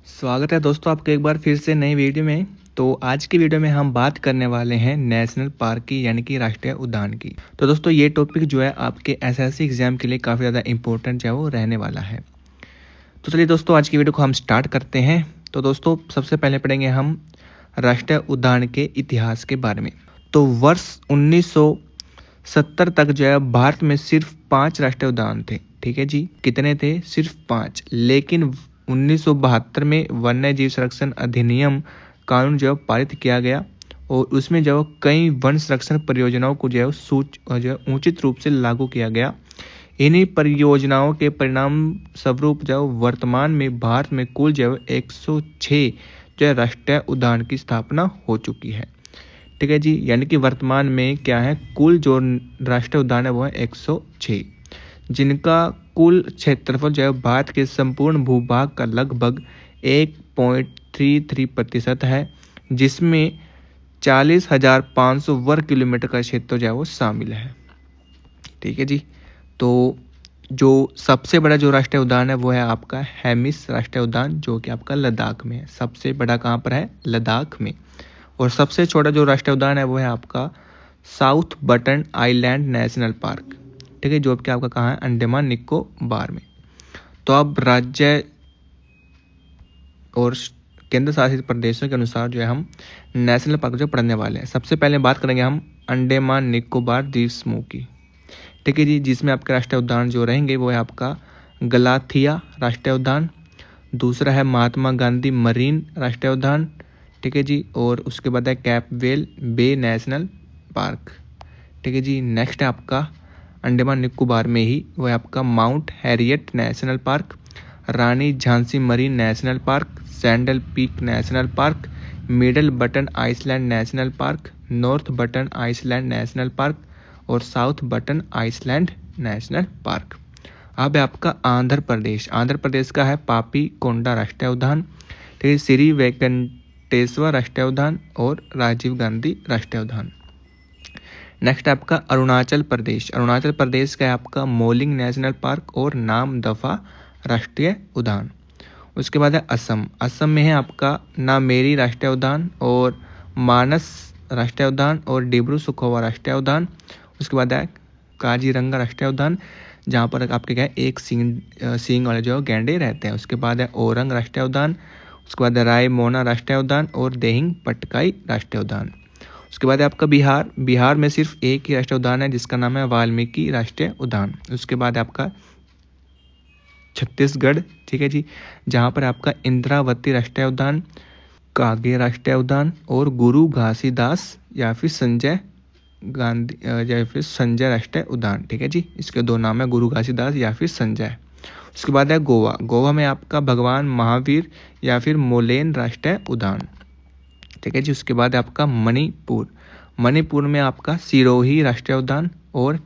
स्वागत है दोस्तों आपका एक बार फिर से नई वीडियो में। तो आज की वीडियो में हम बात करने वाले हैं नेशनल पार्क की यानी कि राष्ट्रीय उद्यान की। तो दोस्तों ये टॉपिक जो है आपके एसएससी एग्जाम के लिए काफ़ी ज़्यादा इंपॉर्टेंट जो है वो रहने वाला है। तो चलिए दोस्तों आज की वीडियो को हम स्टार्ट करते हैं। तो दोस्तों सबसे पहले पढ़ेंगे हम राष्ट्रीय उद्यान के इतिहास के बारे में। तो वर्ष 1970 तक जो है भारत में सिर्फ 5 राष्ट्रीय उद्यान थे। ठीक है जी, कितने थे? सिर्फ 5। लेकिन 1972 में वन्य जीव संरक्षण अधिनियम कानून जो पारित किया गया और उसमें जो कई वन संरक्षण परियोजनाओं को जो है उचित रूप से लागू किया गया। इन्हीं परियोजनाओं के परिणाम स्वरूप जो वर्तमान में भारत में कुल जो 106 जो है राष्ट्रीय उद्यान की स्थापना हो चुकी है। ठीक है जी, यानी कि वर्तमान में क्या है, कुल जो राष्ट्रीय उद्यान है वो है 106, जिनका कुल क्षेत्रफल जो है भारत के संपूर्ण भूभाग का लगभग 1.33% है, जिसमें 40,500 वर्ग किलोमीटर का क्षेत्र जो है वो शामिल है। ठीक है जी, तो जो सबसे बड़ा जो राष्ट्रीय उद्यान है वो है आपका हेमिस राष्ट्रीय उद्यान, जो कि आपका लद्दाख में है। सबसे बड़ा कहाँ पर है? लद्दाख में। और सबसे छोटा जो राष्ट्रीय उद्यान है वो है आपका south button island national park. ठीक है, जो कि आपका कहाँ है? अंडमान निकोबार में। तो अब राज्य और केंद्र शासित प्रदेशों के अनुसार जो है हम नेशनल पार्क जो पढ़ने वाले हैं। सबसे पहले बात करेंगे हम अंडमान निकोबार द्वीप समूह की। ठीक है जी, जिसमें आपके राष्ट्रीय उद्यान जो रहेंगे वो है आपका गलाथिया राष्ट्रीय उद्यान, दूसरा है महात्मा गांधी मरीन राष्ट्रीय उद्यान। ठीक है जी, और उसके बाद है कैपवेल बे नेशनल पार्क। ठीक है जी, नेक्स्ट है आपका अंडमान निकोबार में ही वो है आपका Mount Harriet National Park, Rani Jhansi Marine National Park, Saddle Peak National Park, Middle Button Island National Park, North Button Island National Park और South Button Island National Park. अब है आपका आंध्र प्रदेश। आंध्र प्रदेश का है पापी कोंडा राष्ट्रीय उद्यान, ठीक है, श्री वेंकटेश्वर राष्ट्रीय उद्यान और राजीव गांधी राष्ट्रीय उद्यान। नेक्स्ट आपका अरुणाचल प्रदेश। अरुणाचल प्रदेश का है आपका मोलिंग नेशनल पार्क और नाम दफा राष्ट्रीय उद्यान। उसके बाद है असम। असम में है आपका नामेरी राष्ट्रीय उद्यान और मानस राष्ट्रीय उद्यान और डिब्रू सुखोवा राष्ट्रीय उद्यान। उसके बाद है काजीरंगा राष्ट्रीय उद्यान, जहाँ पर आपके क्या है एक सींग वाले जो गैंडे रहते हैं। उसके बाद है ओरंग राष्ट्रीय उद्यान, उसके बाद है रायमोना राष्ट्रीय उद्यान और देहिंग पटकाई राष्ट्रीय उद्यान। उसके बाद है आपका बिहार। बिहार में सिर्फ एक ही राष्ट्रीय उद्यान है जिसका नाम है वाल्मीकि राष्ट्रीय उद्यान। उसके बाद आपका छत्तीसगढ़, ठीक है जी, जहाँ पर आपका इंद्रावती राष्ट्रीय उद्यान, कागे राष्ट्रीय उद्यान और गुरु घासीदास या फिर संजय गांधी या फिर संजय राष्ट्रीय उद्यान। ठीक है जी, इसके दो नाम है, गुरु घासीदास या फिर संजय। उसके बाद है गोवा। गोवा में आपका भगवान महावीर या फिर मोलेन राष्ट्रीय उद्यान। ठीक है जी, उसके बाद आपका मणिपुर। मणिपुर में आपका सिरोही राष्ट्रीय उद्यान और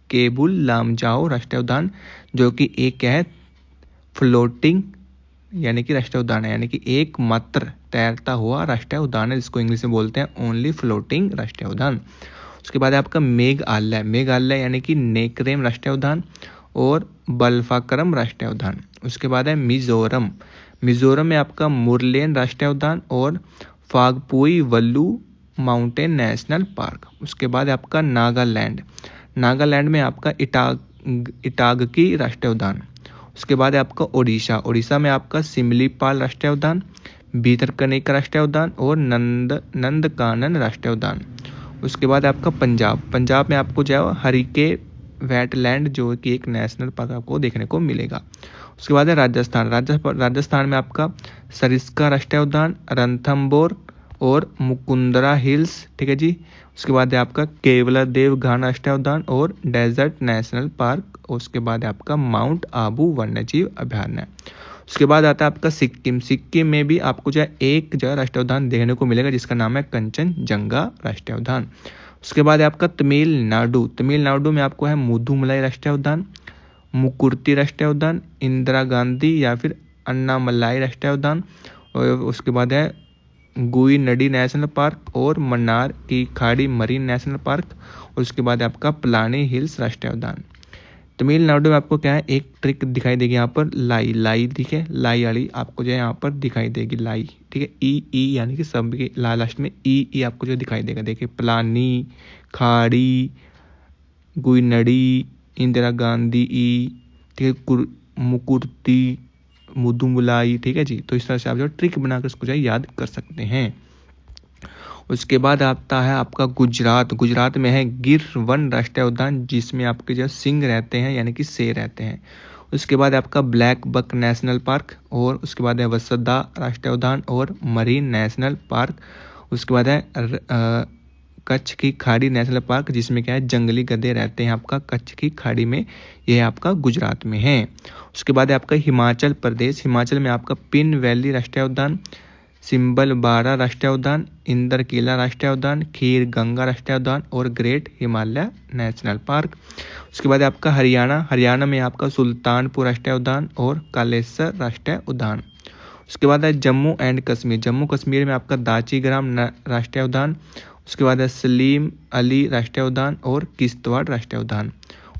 केबुल लामजाओ राष्ट्रीय उद्यान, जो कि एक क्या है फ्लोटिंग यानी कि राष्ट्रीय उद्यान है, यानी कि एकमात्र तैरता हुआ राष्ट्रीय उद्यान है, जिसको इंग्लिश में बोलते हैं ओनली फ्लोटिंग राष्ट्रीय उद्यान। उसके बाद आपका मेघालय। मेघालय यानी कि नेकरेम राष्ट्रीय उद्यान और बल्फाक्रम राष्ट्रीय उद्यान। उसके बाद है मिजोरम। मिजोरम में आपका मुरलेन राष्ट्रीय उद्यान और फागपुई वल्लू माउंटेन नेशनल पार्क। उसके बाद आपका नागालैंड। नागालैंड में आपका इटागकी राष्ट्रीय उद्यान। उसके बाद है आपका ओडिशा। ओडिशा में आपका सिमलीपाल राष्ट्रीय उद्यान, भीतरकनिका राष्ट्रीय उद्यान और नंदकानन राष्ट्रीय उद्यान। उसके बाद आपका पंजाब। पंजाब में आपको जो है हरिके वेटलैंड जो कि एक नेशनल पार्क आपको देखने को मिलेगा। उसके बाद है राजस्थान। राजस्थान में आपका सरिस्का राष्ट्रीय उद्यान, रणथंबोर और मुकुंदरा हिल्स। ठीक है जी, उसके बाद है आपका केवलादेव घाना राष्ट्रीय उद्यान और डेजर्ट नेशनल पार्क। उसके बाद है आपका माउंट आबू वन्यजीव अभयारण्य। उसके बाद आता है आपका सिक्किम। सिक्किम में भी आपको जो है एक जगह राष्ट्रीय उद्यान देखने को मिलेगा जिसका नाम है कंचनजंगा राष्ट्रीय उद्यान। उसके बाद है आपका तमिलनाडु। तमिलनाडु में आपको है मुदुमलाई राष्ट्रीय उद्यान, मुकुर्ती राष्ट्रीय उद्यान, इंदिरा गांधी या फिर अन्नामलाई राष्ट्रीय उद्यान और उसके बाद है गुईनडी नेशनल पार्क और मन्नार की खाड़ी मरीन नेशनल पार्क और उसके बाद आपका पलानी हिल्स राष्ट्रीय उद्यान। तमिलनाडु में आपको क्या है, एक ट्रिक दिखाई देगी यहाँ पर, लाई लाई, ठीक है, लाई वाली आपको जो है यहाँ पर दिखाई देगी, लाई, ठीक है, ई ई यानी कि सब के लास्ट में ई आपको जो दिखाई देगा। देखिए पलानी, खाड़ी, गुइनड़ी, इंदिरा गांधी ई, ठीक है, मुकुर्ती, मुदुमलाई, ठीक है जी। तो इस तरह से आप जो ट्रिक बनाकर इसको जो है याद कर सकते हैं। उसके बाद आता है आपका गुजरात। गुजरात में है गिर वन राष्ट्रीय उद्यान, जिसमें आपके जो सिंह रहते हैं यानी कि शेर रहते हैं। उसके बाद आपका ब्लैक बक नेशनल पार्क, और उसके बाद है वसदा राष्ट्रीय उद्यान और मरीन नेशनल पार्क। उसके बाद है कच्छ की खाड़ी नेशनल पार्क, जिसमें क्या है जंगली गधे रहते हैं आपका कच्छ की खाड़ी में, यह आपका गुजरात में है। उसके बाद है आपका हिमाचल प्रदेश। हिमाचल में आपका पिन वैली राष्ट्रीय उद्यान, सिंबल बारा राष्ट्रीय उद्यान, इंदरकीला राष्ट्रीय उद्यान, खीर गंगा राष्ट्रीय उद्यान और ग्रेट हिमालय नेशनल पार्क। उसके बाद आपका हरियाणा। हरियाणा में आपका सुल्तानपुर राष्ट्रीय उद्यान और कालेसर राष्ट्रीय उद्यान। उसके बाद है जम्मू एंड कश्मीर। जम्मू कश्मीर में आपका दाचीग्राम राष्ट्रीय उद्यान। उसके बाद है सलीम अली राष्ट्रीय उद्यान और किश्तवाड़ राष्ट्रीय उद्यान।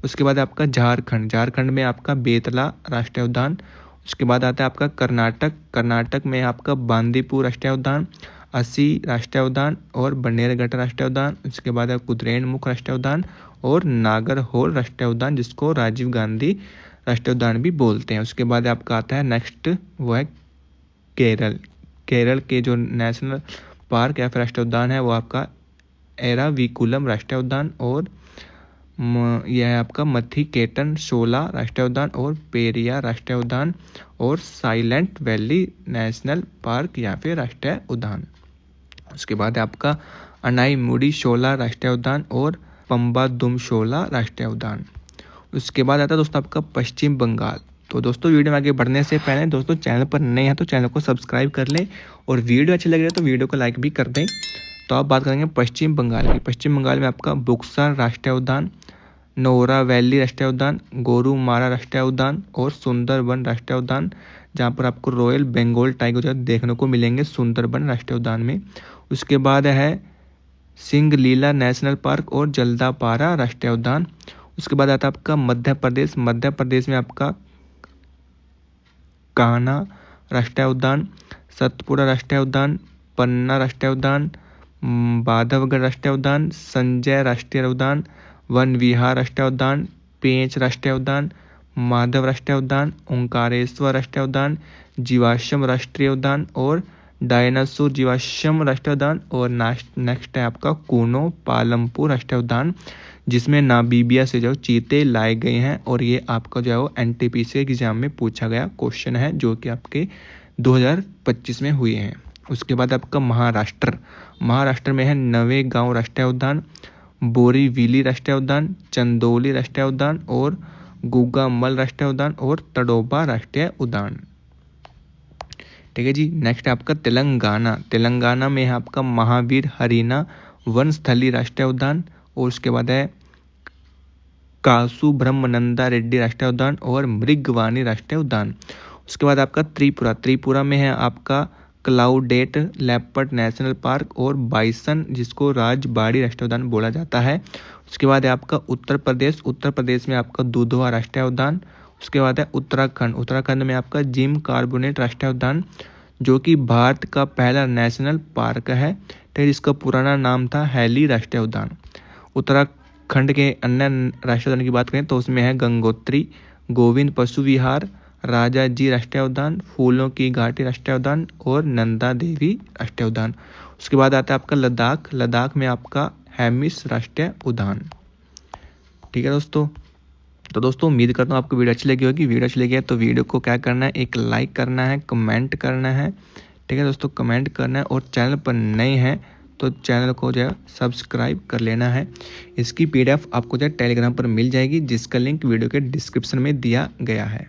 उसके बाद आपका झारखंड। झारखंड में आपका बेतला राष्ट्रीय उद्यान। उसके बाद आता है आपका कर्नाटक। कर्नाटक में आपका बांदीपुर राष्ट्रीय उद्यान, अस्सी राष्ट्रीय उद्यान और बन्नेरघट्टा राष्ट्रीय उद्यान। उसके बाद है कुद्रेमुख राष्ट्रीय उद्यान और नागरहोल राष्ट्रीय उद्यान, जिसको राजीव गांधी राष्ट्रीय उद्यान भी बोलते हैं। उसके बाद आपका आता है नेक्स्ट, वो है केरल। केरल के जो नेशनल पार्क या फिर राष्ट्रीय उद्यान है वो आपका एराविकुलम राष्ट्रीय उद्यान, और यह है आपका मथिकेटन शोला राष्ट्रीय उद्यान और पेरियार राष्ट्रीय उद्यान और साइलेंट वैली नेशनल पार्क या फिर राष्ट्रीय उद्यान। उसके बाद है आपका अनाईमुडी शोला राष्ट्रीय उद्यान और पंबादुम शोला राष्ट्रीय उद्यान। उसके बाद आता है दोस्तों आपका पश्चिम बंगाल। तो दोस्तों वीडियो में आगे बढ़ने से पहले दोस्तों चैनल पर नए हैं तो चैनल को सब्सक्राइब कर लें, और वीडियो अच्छी लग रही है तो वीडियो को लाइक भी कर दें। तो आप बात करेंगे पश्चिम बंगाल की। पश्चिम बंगाल में आपका बुक्सर राष्ट्रीय उद्यान, नोरा वैली राष्ट्रीय उद्यान, गोरुमारा राष्ट्रीय उद्यान और सुंदरबन राष्ट्रीय उद्यान, जहाँ पर आपको रॉयल बंगाल टाइगर देखने को मिलेंगे सुंदरबन राष्ट्रीय उद्यान में। उसके बाद है सिंगलीला नेशनल पार्क और जल्दापारा राष्ट्रीय उद्यान। उसके बाद आता है आपका मध्य प्रदेश। मध्य प्रदेश में आपका कान्हा राष्ट्रीय उद्यान, सतपुड़ा राष्ट्रीय उद्यान, पन्ना राष्ट्रीय उद्यान, बांधवगढ़ राष्ट्रीय उद्यान, संजय राष्ट्रीय उद्यान, वन विहार राष्ट्रीय उद्यान, पेंच राष्ट्रीय उद्यान, माधव राष्ट्रीय उद्यान, ओंकारेश्वर राष्ट्रीय उद्यान, जीवाश्म राष्ट्रीय उद्यान और डायनासोर जीवाश्म राष्ट्रीय उद्यान। और नेक्स्ट है आपका कूनो पालमपुर राष्ट्रीय उद्यान, जिसमें नामीबिया से जो चीते लाए गए हैं, और ये आपका जो है वो एनटीपीसी एग्जाम में पूछा गया क्वेश्चन है, जो कि आपके 2025 में हुए हैं। उसके बाद आपका महाराष्ट्र। महाराष्ट्र में है नवेगांव राष्ट्रीय उद्यान, बोरीविली राष्ट्रीय उद्यान, चंदौली राष्ट्रीय उद्यान और गुगामल राष्ट्रीय उद्यान और तडोबा राष्ट्रीय उद्यान। ठीक है जी। नेक्स्ट है आपका तेलंगाना। तेलंगाना में है आपका महावीर हरीना वनस्थली राष्ट्रीय उद्यान, और उसके बाद है कासु ब्रह्मनंदा रेड्डी राष्ट्रीय उद्यान और मृगवानी राष्ट्रीय उद्यान। उसके बाद आपका त्रिपुरा। त्रिपुरा में है आपका क्लाउडेट लेपर्ड नेशनल पार्क और बाइसन, जिसको राजबाड़ी राष्ट्रीय उद्यान बोला जाता है। उसके बाद है आपका उत्तर प्रदेश। उत्तर प्रदेश में आपका दुधवा राष्ट्रीय उद्यान। उसके बाद है उत्तराखंड। उत्तराखंड में आपका जिम कार्बोनेट राष्ट्रीय उद्यान, जो कि भारत का पहला नेशनल पार्क है, तो जिसका पुराना नाम था हैली राष्ट्रीय उद्यान। उत्तराखंड के अन्य राष्ट्रीय उद्यान की बात करें तो उसमें है गंगोत्री, गोविंद पशु विहार, राजा जी राष्ट्रीय उद्यान, फूलों की घाटी राष्ट्रीय उद्यान और नंदा देवी राष्ट्रीय उद्यान। उसके बाद आता है आपका लद्दाख। लद्दाख में आपका हेमिस राष्ट्रीय उद्यान। ठीक है दोस्तों। तो दोस्तों उम्मीद करता हूँ आपको वीडियो अच्छी लगी होगी। वीडियो अच्छी लगी है तो वीडियो को क्या करना है, एक लाइक करना है, कमेंट करना है। ठीक है दोस्तों, कमेंट करना है, और चैनल पर नए हैं तो चैनल को जो है सब्सक्राइब कर लेना है। इसकी PDF आपको जो है टेलीग्राम पर मिल जाएगी, जिसका लिंक वीडियो के डिस्क्रिप्शन में दिया गया है।